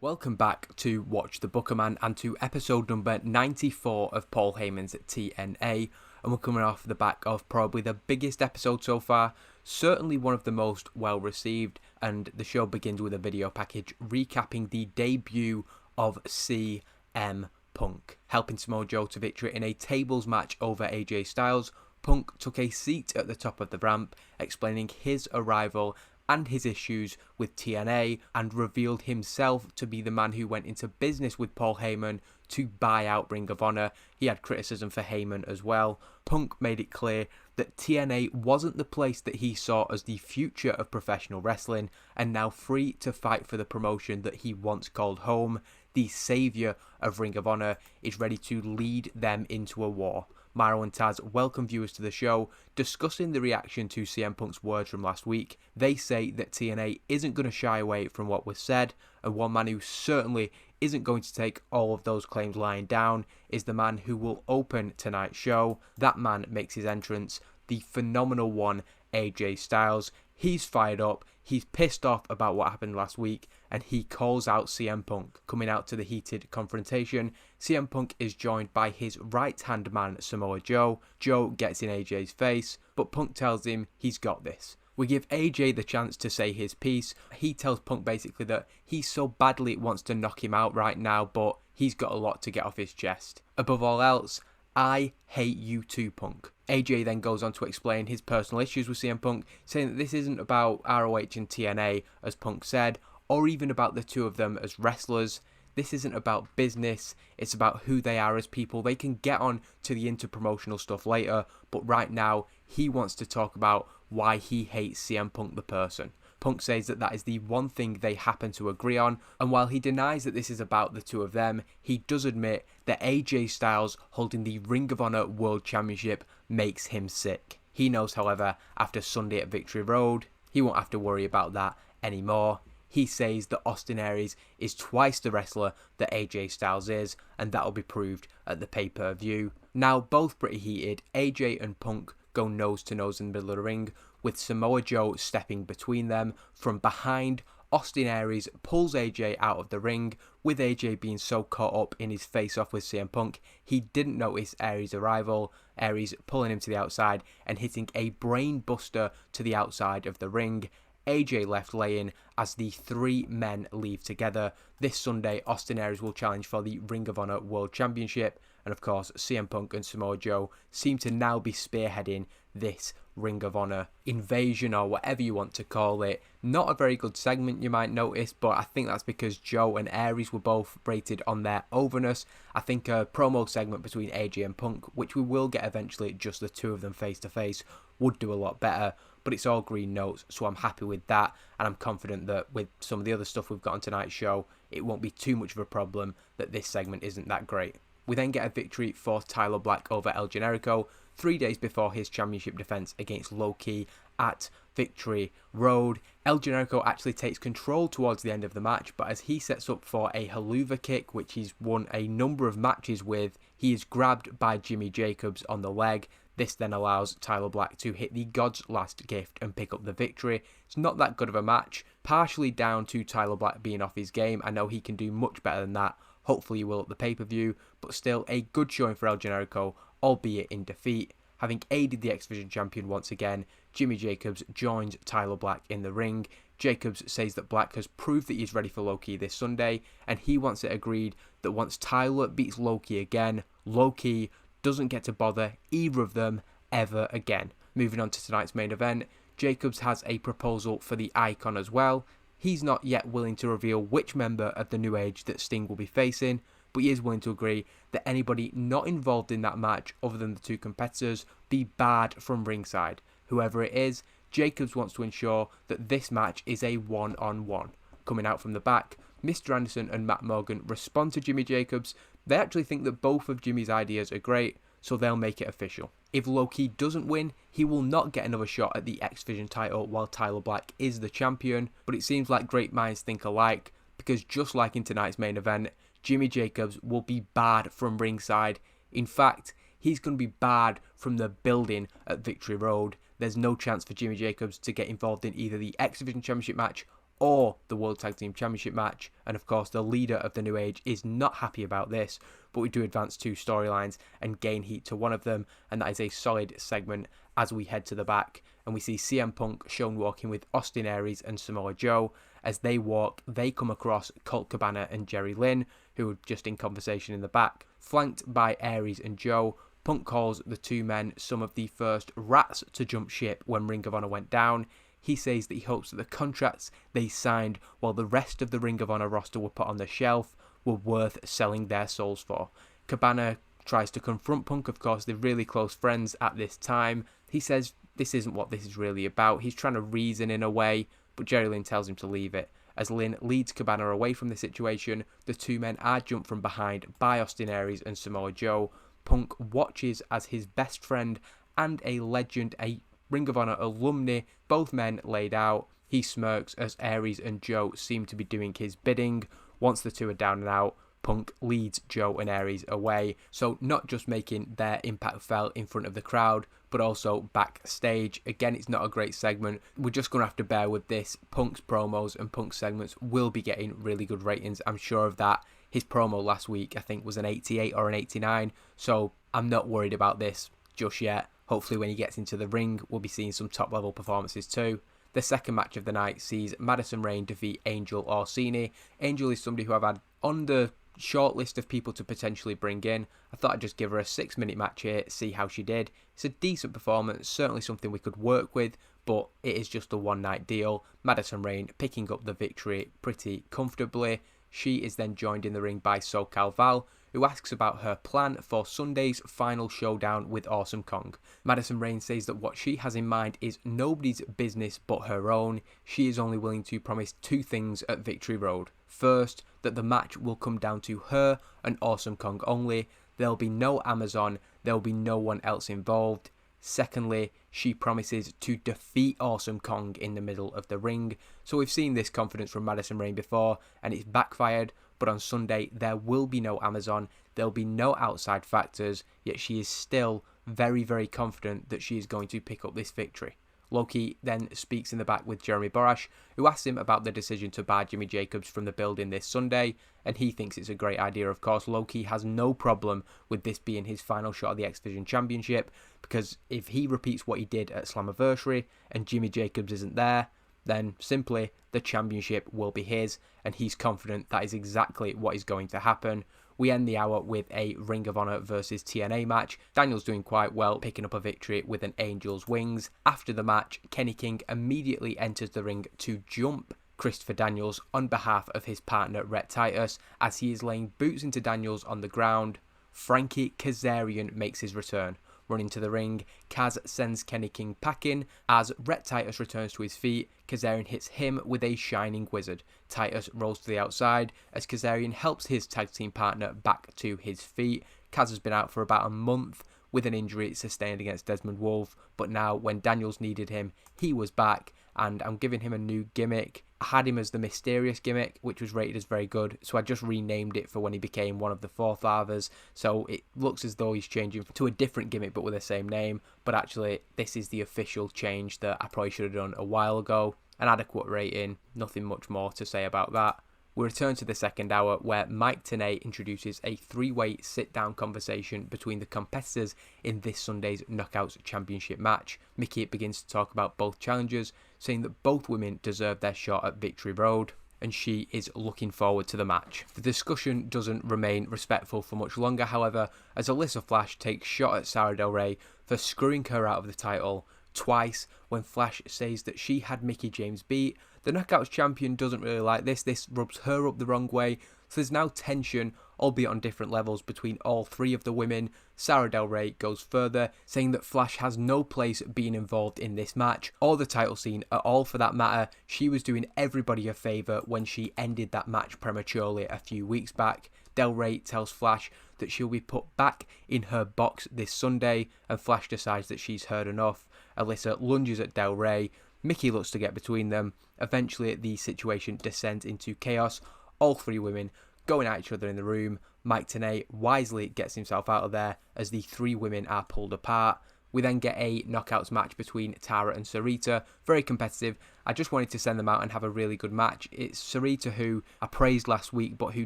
Welcome back to Watch the Booker Man and to episode number 94 of Paul Heyman's TNA, and we're coming off the back of probably the biggest episode so far, certainly one of the most well received, and the show begins with a video package recapping the debut of CM Punk, helping Samoa Joe to victory in a tables match over AJ Styles. Punk took a seat at the top of the ramp, explaining his arrival and his issues with TNA, and revealed himself to be the man who went into business with Paul Heyman to buy out Ring of Honor. He had criticism for Heyman as well. Punk made it clear that TNA wasn't the place that he saw as the future of professional wrestling, and now free to fight for the promotion that he once called home, the saviour of Ring of Honor, is ready to lead them into a war. Myro and Taz welcome viewers to the show, discussing the reaction to CM Punk's words from last week. They say that TNA isn't going to shy away from what was said, and one man who certainly isn't going to take all of those claims lying down is the man who will open tonight's show. That man makes his entrance, the phenomenal one, AJ Styles. He's fired up, he's pissed off about what happened last week, and he calls out CM Punk. Coming out to the heated confrontation, CM Punk is joined by his right-hand man, Samoa Joe. Joe gets in AJ's face, but Punk tells him he's got this. We give AJ the chance to say his piece. He tells Punk basically that he so badly wants to knock him out right now, but he's got a lot to get off his chest. Above all else, I hate you too, Punk. AJ then goes on to explain his personal issues with CM Punk, saying that this isn't about ROH and TNA, as Punk said, or even about the two of them as wrestlers. This isn't about business, it's about who they are as people. They can get on to the interpromotional stuff later, but right now, he wants to talk about why he hates CM Punk the person. Punk says that that is the one thing they happen to agree on, and while he denies that this is about the two of them, he does admit that AJ Styles holding the Ring of Honor World Championship makes him sick. He knows, however, after Sunday at Victory Road, he won't have to worry about that anymore. He says that Austin Aries is twice the wrestler that AJ Styles is, and that'll be proved at the pay-per-view. Now, both pretty heated, AJ and Punk go nose to nose in the middle of the ring, with Samoa Joe stepping between them. From behind, Austin Aries pulls AJ out of the ring, with AJ being so caught up in his face-off with CM Punk, he didn't notice Aries' arrival. Aries pulling him to the outside and hitting a brain buster to the outside of the ring. AJ left laying as the three men leave together. This Sunday, Austin Aries will challenge for the Ring of Honor World Championship, and of course, CM Punk and Samoa Joe seem to now be spearheading this Ring of Honor invasion, or whatever you want to call it. Not a very good segment, you might notice, but I think that's because Joe and Aries were both rated on their overness. I think a promo segment between AJ and Punk, which we will get eventually, just the two of them face to face, would do a lot better. But it's all green notes, so I'm happy with that, and I'm confident that with some of the other stuff we've got on tonight's show, it won't be too much of a problem that this segment isn't that great. We then get a victory for Tyler Black over El Generico 3 days before his championship defense against Low-Ki at Victory Road. El Generico actually takes control towards the end of the match, but as he sets up for a haluva kick, which he's won a number of matches with, he is grabbed by Jimmy Jacobs on the leg. This then allows Tyler Black to hit the God's Last Gift and pick up the victory. It's not that good of a match, partially down to Tyler Black being off his game. I know he can do much better than that. Hopefully he will at the pay-per-view, but still a good showing for El Generico, albeit in defeat. Having aided the X-Division champion once again, Jimmy Jacobs joins Tyler Black in the ring. Jacobs says that Black has proved that he's ready for Low-Ki this Sunday, and he wants it agreed that once Tyler beats Low-Ki again, Low-Ki doesn't get to bother either of them ever again. Moving on to tonight's main event, Jacobs has a proposal for the Icon as well. He's not yet willing to reveal which member of the New Age that Sting will be facing, but he is willing to agree that anybody not involved in that match other than the two competitors be barred from ringside. Whoever it is, Jacobs wants to ensure that this match is a one-on-one. Coming out from the back, Mr. Anderson and Matt Morgan respond to Jimmy Jacobs. They actually think that both of Jimmy's ideas are great, so they'll make it official. If Low-Ki doesn't win, he will not get another shot at the X-Division title while Tyler Black is the champion, but it seems like great minds think alike, because just like in tonight's main event, Jimmy Jacobs will be barred from ringside. In fact, he's going to be barred from the building at Victory Road. There's no chance for Jimmy Jacobs to get involved in either the X-Division Championship match or the World Tag Team Championship match. And of course, the leader of the New Age is not happy about this, but we do advance 2 storylines and gain heat to one of them, and that is a solid segment as we head to the back. And we see CM Punk shown walking with Austin Aries and Samoa Joe. As they walk, they come across Colt Cabana and Jerry Lynn, who are just in conversation in the back. Flanked by Aries and Joe, Punk calls the 2 men some of the first rats to jump ship when Ring of Honor went down. He says that he hopes that the contracts they signed while the rest of the Ring of Honor roster were put on the shelf were worth selling their souls for. Cabana tries to confront Punk, of course, they're really close friends at this time. He says this isn't what this is really about. He's trying to reason in a way, but Jerry Lynn tells him to leave it. As Lynn leads Cabana away from the situation, the 2 men are jumped from behind by Austin Aries and Samoa Joe. Punk watches as his best friend and a legend, a Ring of Honor alumni, both men laid out. He smirks as Aries and Joe seem to be doing his bidding. Once the 2 are down and out, Punk leads Joe and Aries away, so not just making their impact felt in front of the crowd, but also backstage. Again, it's not a great segment. We're just going to have to bear with this. Punk's promos and Punk's segments will be getting really good ratings, I'm sure of that. His promo last week, I think, was an 88 or an 89, so I'm not worried about this just yet. Hopefully when he gets into the ring, we'll be seeing some top-level performances too. The second match of the night sees Madison Rayne defeat Angel Orsini. Angel is somebody who I've had on the short list of people to potentially bring in. I thought I'd just give her a 6-minute match here, see how she did. It's a decent performance, certainly something we could work with, but it is just a one-night deal. Madison Rayne picking up the victory pretty comfortably. She is then joined in the ring by SoCal Val, who asks about her plan for Sunday's final showdown with Awesome Kong. Madison Rayne says that what she has in mind is nobody's business but her own. She is only willing to promise 2 things at Victory Road. First, that the match will come down to her and Awesome Kong only. There'll be no Amazon, there'll be no one else involved. Secondly, she promises to defeat Awesome Kong in the middle of the ring. So we've seen this confidence from Madison Rayne before, and it's backfired. But on Sunday, there will be no Amazon, there'll be no outside factors, yet she is still very, very confident that she is going to pick up this victory. Loki then speaks in the back with Jeremy Borash, who asks him about the decision to bar Jimmy Jacobs from the building this Sunday, and he thinks it's a great idea. Of course, Loki has no problem with this being his final shot at the X Division Championship, because if he repeats what he did at Slammiversary and Jimmy Jacobs isn't there, then simply the championship will be his, and he's confident that is exactly what is going to happen. We end the hour with a Ring of Honor versus TNA match. Daniel's doing quite well, picking up a victory with an Angel's Wings. After the match, Kenny King immediately enters the ring to jump Christopher Daniels on behalf of his partner Rhett Titus. As he is laying boots into Daniels on the ground, Frankie Kazarian makes his return. Running to the ring, Kaz sends Kenny King packing. As Rhett Titus returns to his feet, Kazarian hits him with a Shining Wizard. Titus rolls to the outside as Kazarian helps his tag team partner back to his feet. Kaz has been out for about a month with an injury sustained against Desmond Wolfe, but now when Daniels needed him, he was back, and I'm giving him a new gimmick. I had him as the Mysterious gimmick, which was rated as very good, so I just renamed it for when he became one of the Forefathers, so it looks as though he's changing to a different gimmick but with the same name, but actually this is the official change that I probably should have done a while ago. An adequate rating, nothing much more to say about that. We return to the second hour where Mike Tenay introduces a 3-way sit-down conversation between the competitors in this Sunday's Knockouts Championship match. Mickey begins to talk about both challengers, saying that both women deserve their shot at Victory Road, and she is looking forward to the match. The discussion doesn't remain respectful for much longer, however, as Alyssa Flash takes shot at Sarah Del Rey for screwing her out of the title twice when Flash says that she had Mickie James beat. The Knockouts champion doesn't really like this rubs her up the wrong way, so there's now tension, albeit on different levels, between all 3 of the women. Sarah Del Rey goes further, saying that Flash has no place being involved in this match, or the title scene at all for that matter. She was doing everybody a favour when she ended that match prematurely a few weeks back. Del Rey tells Flash that she'll be put back in her box this Sunday, and Flash decides that she's heard enough. Alyssa lunges at Del Rey. Mickey looks to get between them. Eventually, the situation descends into chaos. All 3 women going at each other in the room. Mike Tenay wisely gets himself out of there as the 3 women are pulled apart. We then get a knockouts match between Tara and Sarita, very competitive. I just wanted to send them out and have a really good match. It's Sarita, who I praised last week, but who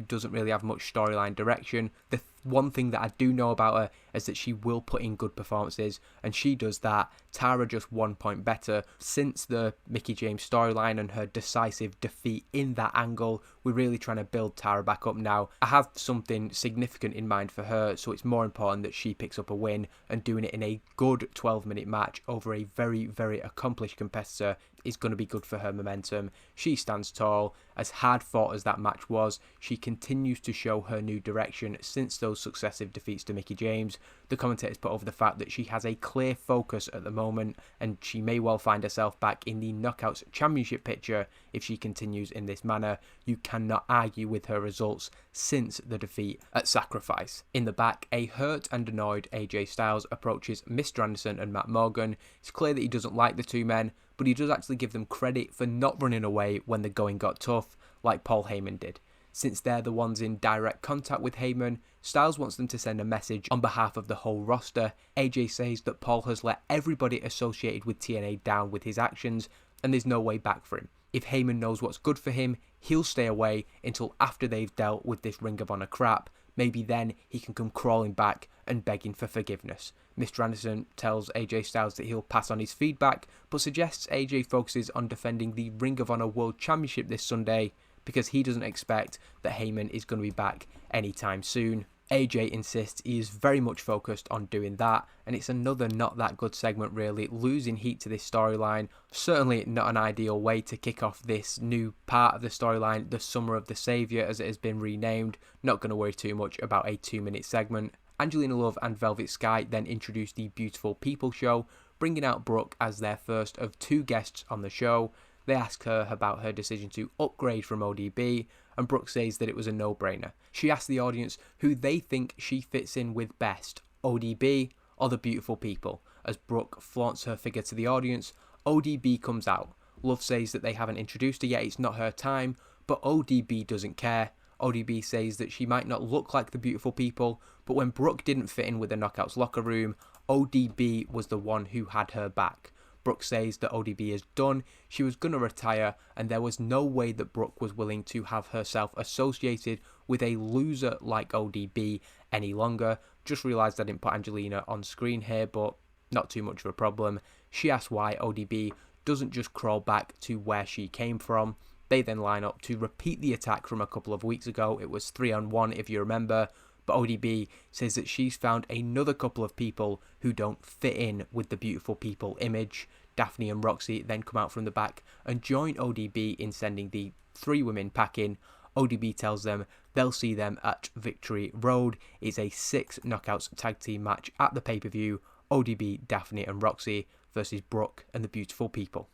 doesn't really have much storyline direction. The one thing that I do know about her is that she will put in good performances, and she does that. Tara just 1 point better. Since the Mickie James storyline and her decisive defeat in that angle, we're really trying to build Tara back up now. I have something significant in mind for her, so it's more important that she picks up a win, and doing it in a good 12-minute match over a very, very accomplished competitor is going to be good for her momentum. She stands tall. As hard fought as that match was, she continues to show her new direction since those successive defeats to Mickie James. The commentators put over the fact that she has a clear focus at the moment, and she may well find herself back in the Knockouts Championship picture if she continues in this manner. You cannot argue with her results since the defeat at Sacrifice. In the back, a hurt and annoyed AJ Styles approaches Mr. Anderson and Matt Morgan. It's clear that he doesn't like the two men, but he does actually give them credit for not running away when the going got tough, like Paul Heyman did. Since they're the ones in direct contact with Heyman, Styles wants them to send a message on behalf of the whole roster. AJ says that Paul has let everybody associated with TNA down with his actions, and there's no way back for him. If Heyman knows what's good for him, he'll stay away until after they've dealt with this Ring of Honor crap. Maybe then he can come crawling back and begging for forgiveness. Mr. Anderson tells AJ Styles that he'll pass on his feedback, but suggests AJ focuses on defending the Ring of Honor World Championship this Sunday because he doesn't expect that Heyman is going to be back anytime soon. AJ insists he is very much focused on doing that, and it's another not that good segment really, losing heat to this storyline. Certainly not an ideal way to kick off this new part of the storyline, the Summer of the Saviour as it has been renamed. Not going to worry too much about a 2-minute segment. Angelina Love and Velvet Sky then introduce the Beautiful People show, bringing out Brooke as their first of 2 guests on the show. They ask her about her decision to upgrade from ODB, and Brooke says that it was a no-brainer. She asks the audience who they think she fits in with best, ODB or the Beautiful People. As Brooke flaunts her figure to the audience, ODB comes out. Love says that they haven't introduced her yet, it's not her time, but ODB doesn't care. ODB says that she might not look like the Beautiful People, but when Brooke didn't fit in with the Knockouts locker room, ODB was the one who had her back. Brooke says that ODB is done, she was going to retire, and there was no way that Brooke was willing to have herself associated with a loser like ODB any longer. Just realised I didn't put Angelina on screen here, but not too much of a problem. She asks why ODB doesn't just crawl back to where she came from. They then line up to repeat the attack from a couple of weeks ago. It was 3-on-1 if you remember. But ODB says that she's found another couple of people who don't fit in with the Beautiful People image. Daphne and Roxy then come out from the back and join ODB in sending the 3 women packing. ODB tells them they'll see them at Victory Road. It's a 6 knockouts tag team match at the pay-per-view. ODB, Daphne and Roxy versus Brooke and the Beautiful People.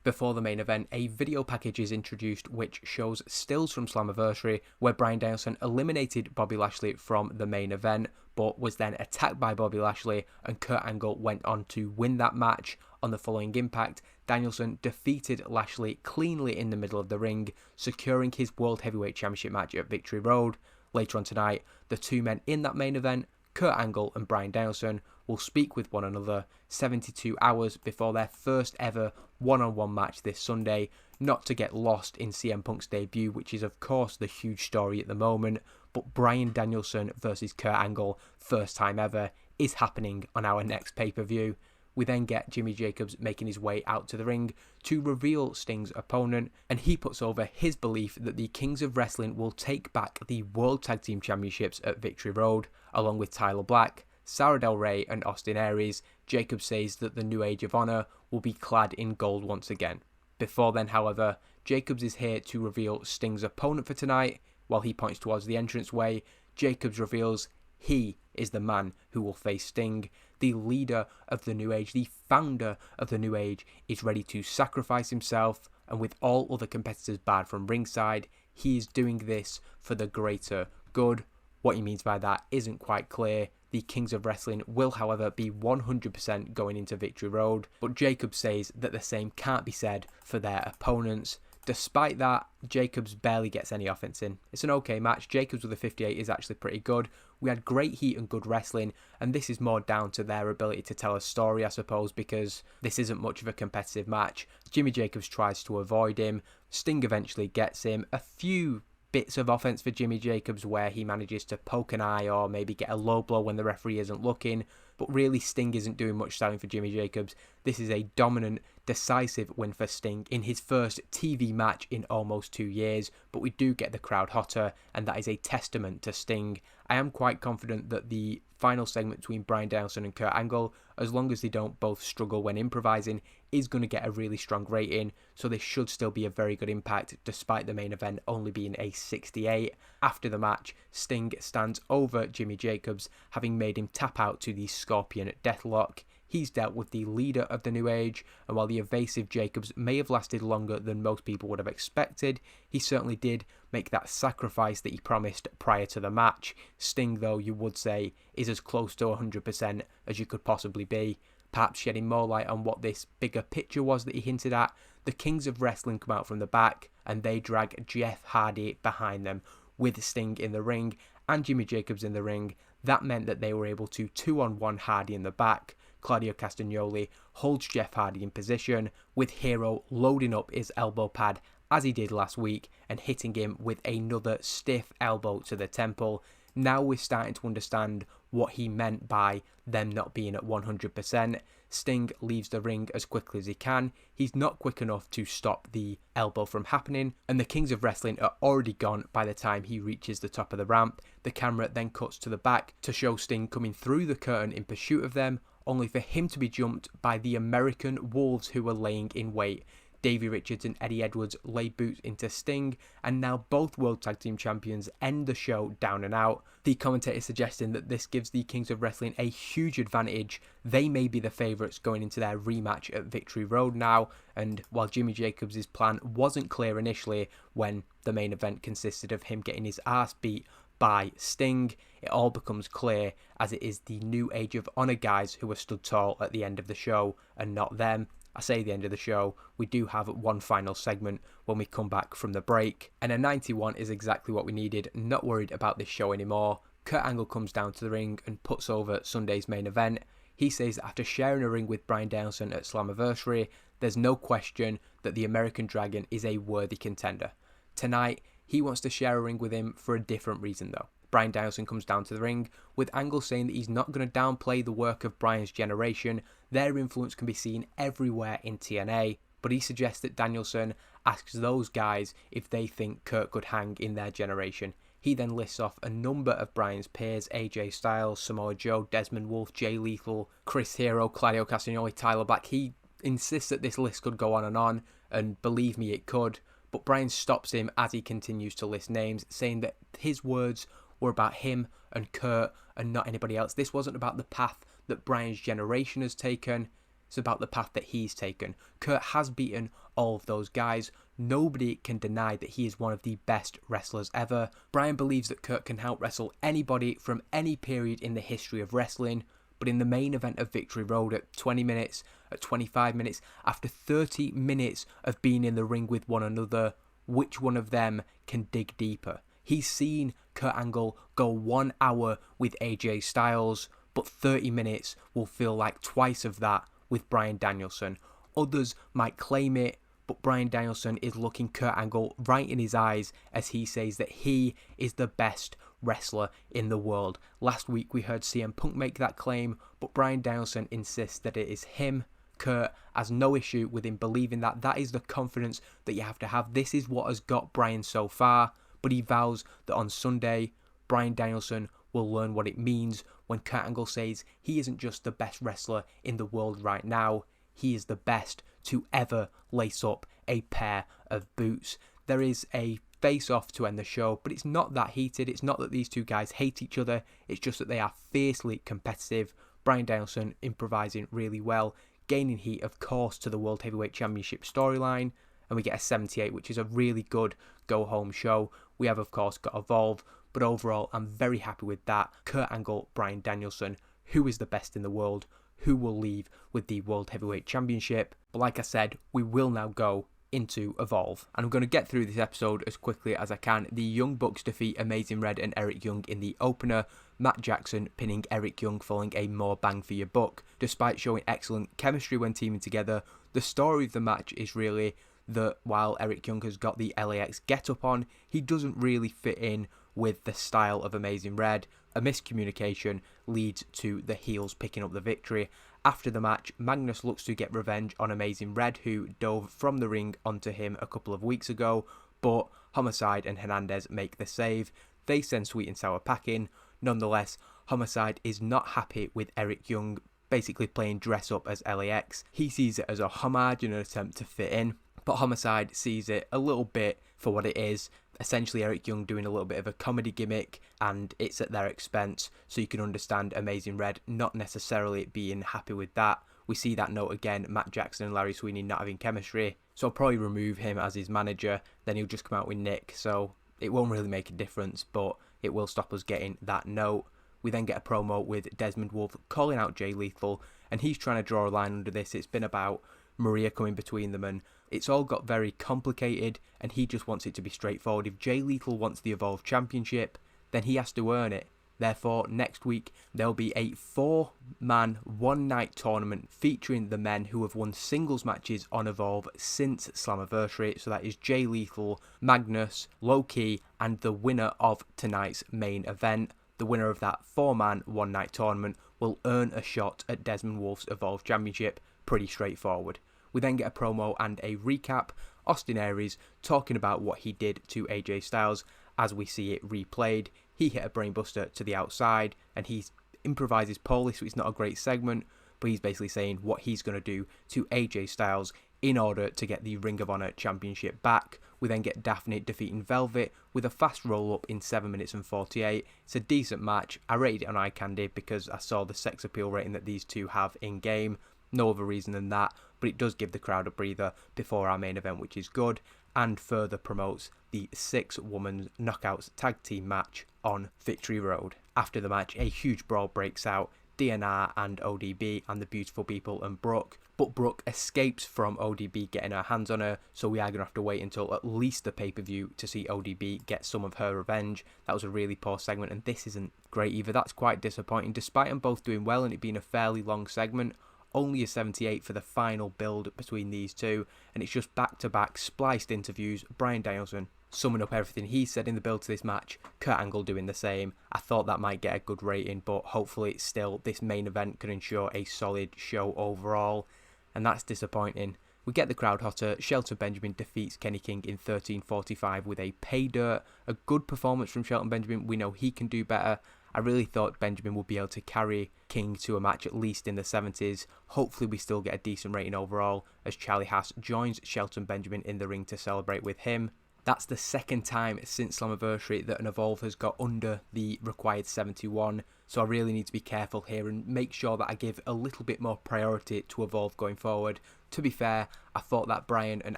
Before the main event, a video package is introduced which shows stills from Slammiversary where Bryan Danielson eliminated Bobby Lashley from the main event, but was then attacked by Bobby Lashley, and Kurt Angle went on to win that match. On the following Impact, Danielson defeated Lashley cleanly in the middle of the ring, securing his World Heavyweight Championship match at Victory Road. Later on tonight, the 2 men in that main event, Kurt Angle and Bryan Danielson, will speak with one another 72 hours before their first ever one-on-one match this Sunday, not to get lost in CM Punk's debut, which is of course the huge story at the moment, but Bryan Danielson versus Kurt Angle, first time ever, is happening on our next pay-per-view. We then get Jimmy Jacobs making his way out to the ring to reveal Sting's opponent, and he puts over his belief that the Kings of Wrestling will take back the World Tag Team Championships at Victory Road, along with Tyler Black, Sarah Del Rey and Austin Aries. Jacobs says that the New Age of Honor will be clad in gold once again. Before then, however, Jacobs is here to reveal Sting's opponent for tonight. While he points towards the entranceway, Jacobs reveals he is the man who will face Sting. The leader of the New Age, the founder of the New Age, is ready to sacrifice himself, and with all other competitors barred from ringside, he is doing this for the greater good. What he means by that isn't quite clear. The Kings of Wrestling will, however, be 100% going into Victory Road, but Jacob says that the same can't be said for their opponents. Despite that, Jacobs barely gets any offense in. It's an okay match. Jacobs with a 58 is actually pretty good. We had great heat and good wrestling, and this is more down to their ability to tell a story, I suppose, because this isn't much of a competitive match. Jimmy Jacobs tries to avoid him. Sting eventually gets him. A few bits of offense for Jimmy Jacobs where he manages to poke an eye or maybe get a low blow when the referee isn't looking, but really Sting isn't doing much selling for Jimmy Jacobs. This is a dominant, decisive win for Sting in his first TV match in almost 2 years, but we do get the crowd hotter, and that is a testament to Sting. I am quite confident that the final segment between Bryan Danielson and Kurt Angle, as long as they don't both struggle when improvising, is going to get a really strong rating, so this should still be a very good impact despite the main event only being a 68. After the match, Sting stands over Jimmy Jacobs, having made him tap out to the Scorpion Deathlock. He's dealt with the leader of the New Age, and while the evasive Jacobs may have lasted longer than most people would have expected, he certainly did make that sacrifice that he promised prior to the match. Sting, though, you would say, is as close to 100% as you could possibly be. Perhaps shedding more light on what this bigger picture was that he hinted at. The Kings of Wrestling come out from the back, and they drag Jeff Hardy behind them, with Sting in the ring and Jimmy Jacobs in the ring. That meant that they were able to 2-on-1 Hardy in the back. Claudio Castagnoli holds Jeff Hardy in position, with Hero loading up his elbow pad as he did last week and hitting him with another stiff elbow to the temple. Now we're starting to understand what he meant by them not being at 100%. Sting leaves the ring as quickly as he can. He's not quick enough to stop the elbow from happening, and the Kings of Wrestling are already gone by the time he reaches the top of the ramp. The camera then cuts to the back to show Sting coming through the curtain in pursuit of them, only for him to be jumped by the American Wolves who were laying in wait. Davey Richards and Eddie Edwards lay boots into Sting, and now both World Tag Team Champions end the show down and out. The commentator suggesting that this gives the Kings of Wrestling a huge advantage. They may be the favourites going into their rematch at Victory Road now, and while Jimmy Jacobs' plan wasn't clear initially when the main event consisted of him getting his ass beat by Sting, it all becomes clear as it is the New Age of Honor guys who are stood tall at the end of the show and not them. I say the end of the show, we do have one final segment when we come back from the break, and a 91 is exactly what we needed. Not worried about this show anymore. Kurt Angle comes down to the ring and puts over Sunday's main event. He says that after sharing a ring with Bryan Danielson at Slammiversary, there's no question that the American Dragon is a worthy contender. Tonight, he wants to share a ring with him for a different reason though. Bryan Danielson comes down to the ring, with Angle saying that he's not going to downplay the work of Bryan's generation. Their influence can be seen everywhere in TNA, but he suggests that Danielson asks those guys if they think Kurt could hang in their generation. He then lists off a number of Bryan's peers: AJ Styles, Samoa Joe, Desmond Wolfe, Jay Lethal, Chris Hero, Claudio Castagnoli, Tyler Black. He insists that this list could go on, and believe me, it could, but Bryan stops him as he continues to list names, saying that his words were about him and Kurt and not anybody else. This wasn't about the path that Bryan's generation has taken, it's about the path that he's taken. Kurt has beaten all of those guys. Nobody can deny that he is one of the best wrestlers ever. Bryan believes that Kurt can out-wrestle anybody from any period in the history of wrestling, but in the main event of Victory Road at 20 minutes, at 25 minutes, after 30 minutes of being in the ring with one another, which one of them can dig deeper? He's seen Kurt Angle go 1 hour with AJ Styles, but 30 minutes will feel like twice of that with Bryan Danielson. Others might claim it, but Bryan Danielson is looking Kurt Angle right in his eyes as he says that he is the best wrestler in the world. Last week we heard CM Punk make that claim, but Bryan Danielson insists that it is him. Kurt has no issue with him believing that. That is the confidence that you have to have. This is what has got Bryan so far. But he vows that on Sunday, Bryan Danielson will learn what it means when Kurt Angle says he isn't just the best wrestler in the world right now, he is the best to ever lace up a pair of boots. There is a face-off to end the show, but it's not that heated. It's not that these two guys hate each other. It's just that they are fiercely competitive. Bryan Danielson improvising really well, gaining heat, of course, to the World Heavyweight Championship storyline, and we get a 78, which is a really good go-home show. We have, of course, got Evolve, but overall, I'm very happy with that. Kurt Angle, Bryan Danielson, who is the best in the world, who will leave with the World Heavyweight Championship. But like I said, we will now go into Evolve. And I'm going to get through this episode as quickly as I can. The Young Bucks defeat Amazing Red and Eric Young in the opener. Matt Jackson pinning Eric Young following a more bang for your buck. Despite showing excellent chemistry when teaming together, the story of the match is really that while Eric Young has got the LAX get-up on, he doesn't really fit in with the style of Amazing Red. A miscommunication leads to the heels picking up the victory. After the match, Magnus looks to get revenge on Amazing Red, who dove from the ring onto him a couple of weeks ago, but Homicide and Hernandez make the save. They send Sweet and Sour packing. Nonetheless, Homicide is not happy with Eric Young basically playing dress up as LAX. He sees it as a homage in an attempt to fit in, but Homicide sees it a little bit for what it is. Essentially, Eric Young doing a little bit of a comedy gimmick, and it's at their expense, so you can understand Amazing Red not necessarily being happy with that. We see that note again, Matt Jackson and Larry Sweeney not having chemistry, so I'll probably remove him as his manager, then he'll just come out with Nick, so it won't really make a difference, but it will stop us getting that note. We then get a promo with Desmond Wolfe calling out Jay Lethal, and he's trying to draw a line under this. It's been about Maria coming between them, and it's all got very complicated, and he just wants it to be straightforward. If Jay Lethal wants the Evolve Championship, then he has to earn it. Therefore, next week, there'll be a 4-man, one-night tournament featuring the men who have won singles matches on Evolve since Slammiversary. So that is Jay Lethal, Magnus, Low Ki, and the winner of tonight's main event. The winner of that 4-man, one-night tournament will earn a shot at Desmond Wolfe's Evolve Championship. Pretty straightforward. We then get a promo and a recap. Austin Aries talking about what he did to AJ Styles as we see it replayed. He hit a brainbuster to the outside and he improvises poorly, so it's not a great segment, but he's basically saying what he's going to do to AJ Styles in order to get the Ring of Honor Championship back. We then get Daphne defeating Velvet with a fast roll-up in 7 minutes and 48. It's a decent match. I rated it on eye candy because I saw the sex appeal rating that these two have in-game. No other reason than that, but it does give the crowd a breather before our main event, which is good, and further promotes the 6-woman knockouts tag team match on Victory Road. After the match, a huge brawl breaks out. DNR and ODB and the Beautiful People and Brooke, but Brooke escapes from ODB getting her hands on her, so we are going to have to wait until at least the pay-per-view to see ODB get some of her revenge. That was a really poor segment, and this isn't great either. That's quite disappointing, despite them both doing well and it being a fairly long segment. Only a 78 for the final build between these two, and it's just back-to-back spliced interviews. Bryan Danielson summing up everything he said in the build to this match, Kurt Angle doing the same. I thought that might get a good rating, but hopefully it's still, this main event can ensure a solid show overall, and that's disappointing. We get the crowd hotter. Shelton Benjamin defeats Kenny King in 13:45 with a pay dirt. A good performance from Shelton Benjamin. We know he can do better. I really thought Benjamin would be able to carry King to a match at least in the 70s. Hopefully we still get a decent rating overall as Charlie Haas joins Shelton Benjamin in the ring to celebrate with him. That's the second time since Slammiversary that an Evolve has got under the required 71, so I really need to be careful here and make sure that I give a little bit more priority to Evolve going forward. To be fair, I thought that Bryan and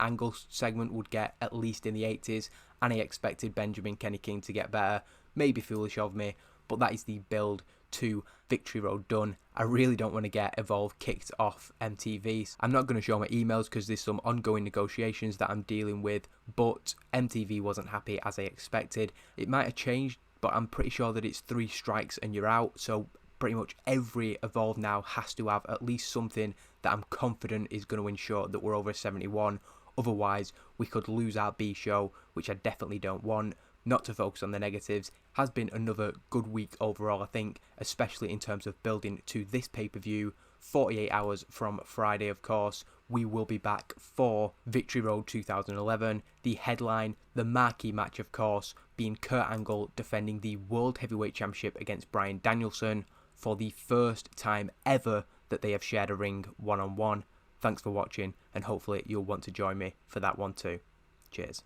Angle segment would get at least in the 80s, and I expected Benjamin Kenny King to get better. Maybe foolish of me, but that is the build to Victory Road done. I really don't want to get Evolve kicked off MTV. I'm not going to show my emails because there's some ongoing negotiations that I'm dealing with, but MTV wasn't happy as I expected. It might have changed, but I'm pretty sure that it's 3 strikes and you're out, so pretty much every Evolve now has to have at least something that I'm confident is going to ensure that we're over 71. Otherwise, we could lose our B show, which I definitely don't want. Not to focus on the negatives, has been another good week overall, I think, especially in terms of building to this pay-per-view. 48 hours from Friday, of course, we will be back for Victory Road 2011. The headline, the marquee match, of course, being Kurt Angle defending the World Heavyweight Championship against Bryan Danielson for the first time ever that they have shared a ring one-on-one. Thanks for watching, and hopefully you'll want to join me for that one too. Cheers.